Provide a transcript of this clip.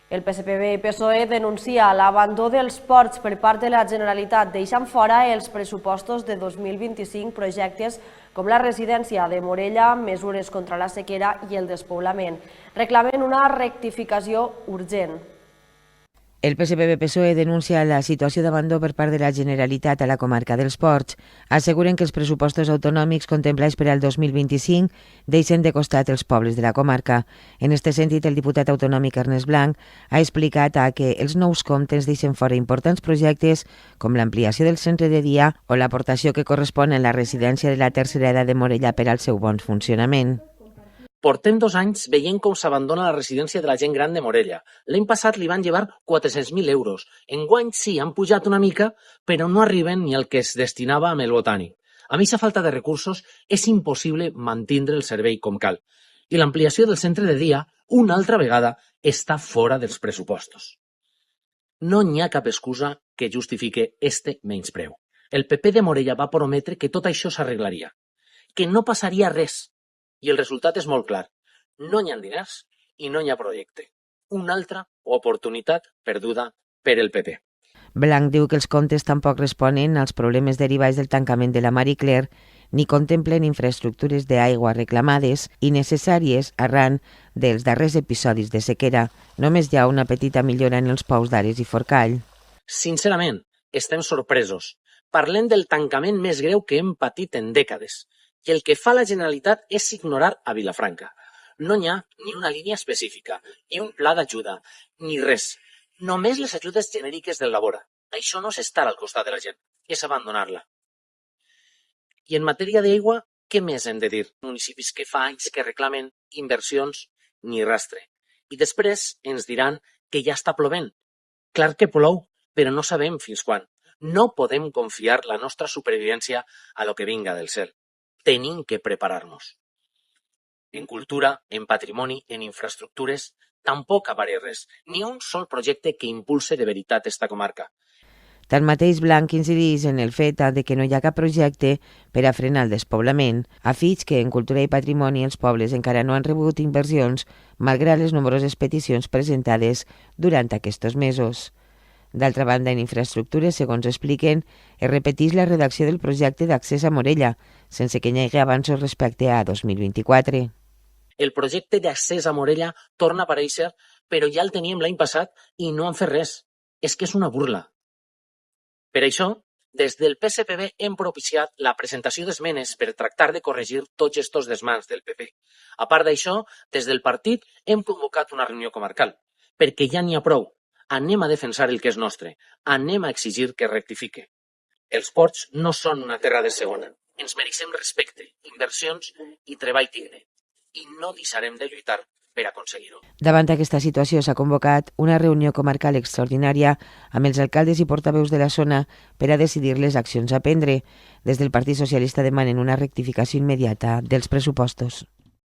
El PSPB i PSOE denuncia l'abandó dels ports per part de la Generalitat, deixant fora els pressupostos de 2025 projectes com la residència de Morella, mesures contra la sequera i el despoblament. Reclamen una rectificació urgent. El PSPB-PSOE denuncia la situació d'abandó per part de la Generalitat a la comarca dels Ports. Asseguren que els pressupostos autonòmics contemplats per al 2025 deixen de costat els pobles de la comarca. En aquest sentit, el diputat autonòmic Ernest Blanc ha explicat que els nous comptes deixen fora importants projectes com l'ampliació del centre de dia o l'aportació que correspon a la residència de la tercera edat de Morella per al seu bon funcionament. Portem 2 anys veient com s'abandona la residència de la gent gran de Morella. L'any passat li van llevar 400.000 euros. Enguany sí, han pujat una mica, però no arriben ni al que es destinava amb el botànic. Amb aquesta falta de recursos és impossible mantindre el servei com cal. I l'ampliació del centre de dia, una altra vegada, està fora dels pressupostos. No n'hi ha cap excusa que justifique este menyspreu. El PP de Morella va prometre que tot això s'arreglaria, que no passaria res. I el resultat és molt clar. No hi ha diners i no hi ha projecte. Una altra oportunitat perduda per el PP. Blanc diu que els comptes tampoc responen als problemes derivats del tancament de la Marie Claire ni contemplen infraestructures d'aigua reclamades i necessàries arran dels darrers episodis de sequera. Només hi ha una petita millora en els pous d'Ares i Forcall. Sincerament, estem sorpresos. Parlem del tancament més greu que hem patit en dècades. I el que fa la Generalitat és ignorar a Vilafranca. No hi ha ni una línia específica, ni un pla d'ajuda, ni res. Només les ajudes genèriques del Labora. Això no és estar al costat de la gent, és abandonar-la. I en matèria d'aigua, què més hem de dir? Municipis que fa anys que reclamen inversions, ni rastre. I després ens diran que ja està plovent. Clar que plou, però no sabem fins quan. No podem confiar la nostra supervivència a lo que vinga del cel. Tenim que preparar-nos. En cultura, en patrimoni, en infraestructures, tampoc apareix res, ni un sol projecte que impulse de veritat esta comarca. Tanmateix, Blanc incideix en el fet de que no hi ha cap projecte per a frenar el despoblament, afig que en cultura i patrimoni els pobles encara no han rebut inversions, malgrat les nombroses peticions presentades durant aquests mesos. D'altra banda, en infraestructures, segons expliquen, es repeteix la redacció del projecte d'accés a Morella, sense que hi hagi avanços respecte a 2024. El projecte d'accés a Morella torna a aparèixer, però ja el teníem l'any passat i no han fet res. És que és una burla. Per això, des del PSPB hem propiciat la presentació d'esmenes per tractar de corregir tots estos desmans del PP. A part d'això, des del partit hem convocat una reunió comarcal, perquè ja n'hi ha prou. Anem a defensar el que és nostre. Anem a exigir que rectifique. Els ports no són una terra de segona. Ens mereixem respecte, inversions i treball digne. I no deixarem de lluitar per aconseguir-ho. Davant d'aquesta situació s'ha convocat una reunió comarcal extraordinària amb els alcaldes i portaveus de la zona per a decidir les accions a prendre. Des del Partit Socialista demanen una rectificació immediata dels pressupostos.